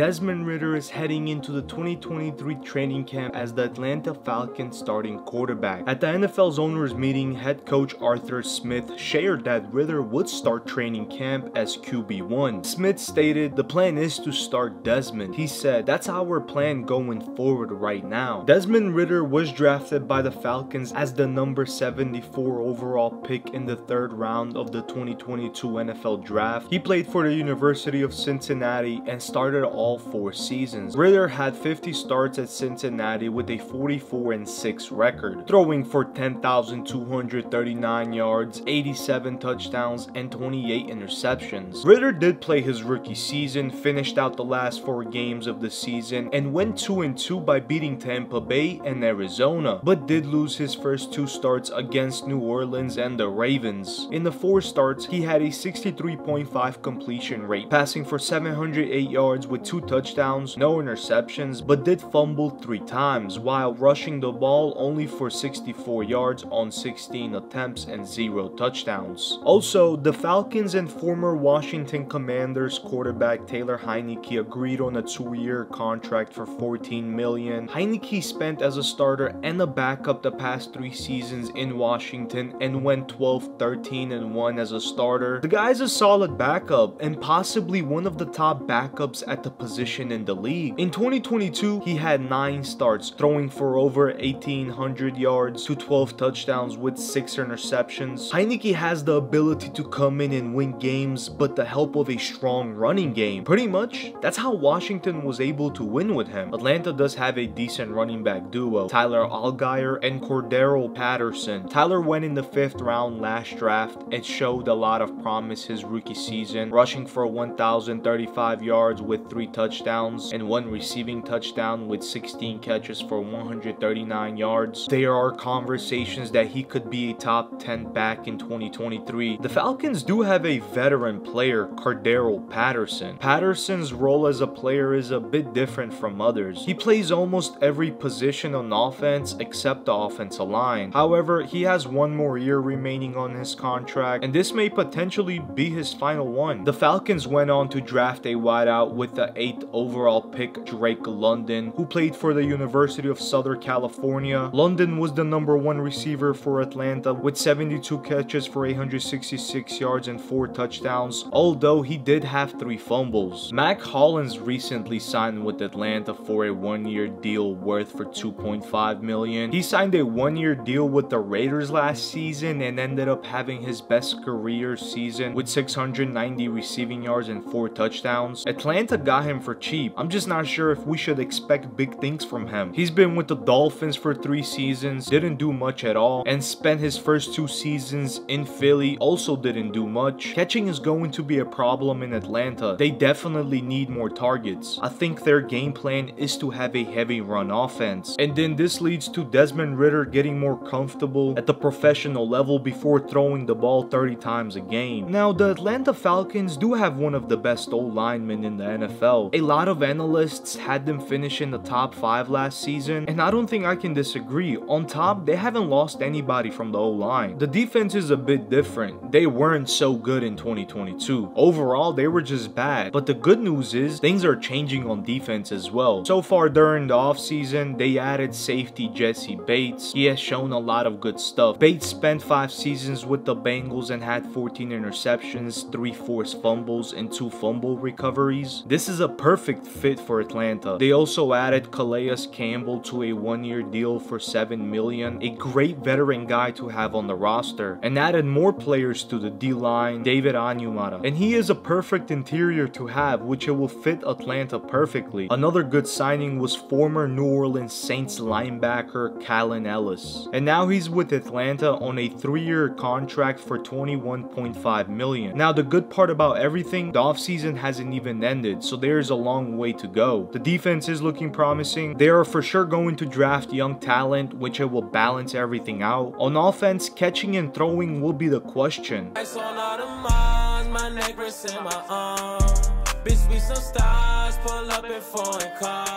Desmond Ridder is heading into the 2023 training camp as the Atlanta Falcons starting quarterback. At the NFL's owners meeting, head coach Arthur Smith shared that Ridder would start training camp as QB1. Smith stated, "The plan is to start Desmond." He said, "That's our plan going forward right now." Desmond Ridder was drafted by the Falcons as the number 74 overall pick in the 3rd round of the 2022 NFL Draft. He played for the University of Cincinnati and started all 4 seasons. Ridder had 50 starts at Cincinnati with a 44-6 record, throwing for 10,239 yards, 87 touchdowns, and 28 interceptions. Ridder did play his rookie season, finished out the last 4 games of the season, and went 2-2 by beating Tampa Bay and Arizona, but did lose his first 2 starts against New Orleans and the Ravens. In the 4 starts, he had a 63.5 completion rate, passing for 708 yards with 2 touchdowns, no interceptions, but did fumble 3 times, while rushing the ball only for 64 yards on 16 attempts and 0 touchdowns. Also, the Falcons and former Washington Commanders quarterback Taylor Heinicke agreed on a 2-year contract for $14 million. Heinicke spent as a starter and a backup the past 3 seasons in Washington and went 12-13-1 as a starter. The guy's a solid backup and possibly one of the top backups at the position in the league. In 2022, he had 9 starts, throwing for over 1,800 yards to 12 touchdowns with 6 interceptions. Heinicke has the ability to come in and win games, but the help of a strong running game. Pretty much, that's how Washington was able to win with him. Atlanta does have a decent running back duo, Tyler Allgeier and Cordero Patterson. Tyler went in the 5th round last draft and showed a lot of promise his rookie season, rushing for 1,035 yards with 3 touchdowns and 1 receiving touchdown with 16 catches for 139 yards. There are conversations that he could be a top 10 back in 2023. The Falcons do have a veteran player, Cordero Patterson. Patterson's role as a player is a bit different from others. He plays almost every position on offense except the offensive line. However, he has 1 more year remaining on his contract, and this may potentially be his final one. The Falcons went on to draft a wideout with the 8th overall pick, Drake London, who played for the University of Southern California. London was the number 1 receiver for Atlanta with 72 catches for 166 yards and 4 touchdowns, although he did have 3 fumbles. Mac Hollins recently signed with Atlanta for a 1-year deal worth for $2.5 million. He signed a 1-year deal with the Raiders last season and ended up having his best career season with 690 receiving yards and 4 touchdowns. Atlanta got him for cheap. I'm just not sure if we should expect big things from him. He's been with the Dolphins for 3 seasons, didn't do much at all, and spent his first 2 seasons in Philly, also didn't do much. Catching is going to be a problem in Atlanta. They definitely need more targets. I think their game plan is to have a heavy run offense, and then this leads to Desmond Ridder getting more comfortable at the professional level before throwing the ball 30 times a game. Now, the Atlanta Falcons do have one of the best O-linemen in the NFL. A lot of analysts had them finish in the top 5 last season, and I don't think I can disagree. On top, they haven't lost anybody from the O-line. The defense is a bit different. They weren't so good in 2022. Overall, they were just bad. But the good news is, things are changing on defense as well. So far during the offseason, they added safety Jesse Bates. He has shown a lot of good stuff. Bates spent 5 seasons with the Bengals and had 14 interceptions, 3 forced fumbles, and 2 fumble recoveries. This is a perfect fit for Atlanta. They also added Calais Campbell to a 1-year deal for $7 million, a great veteran guy to have on the roster, and added more players to the D-line, David Onyemata. And he is a perfect interior to have, which it will fit Atlanta perfectly. Another good signing was former New Orleans Saints linebacker Kalen Ellis, and now he's with Atlanta on a 3-year contract for $21.5 million. Now, the good part about everything, the offseason hasn't even ended, so there's a long way to go. The defense is looking promising. They are for sure going to draft young talent, which it will balance everything out. On offense, catching and throwing will be the question. Bitch, we some stars, pull up in foreign cars.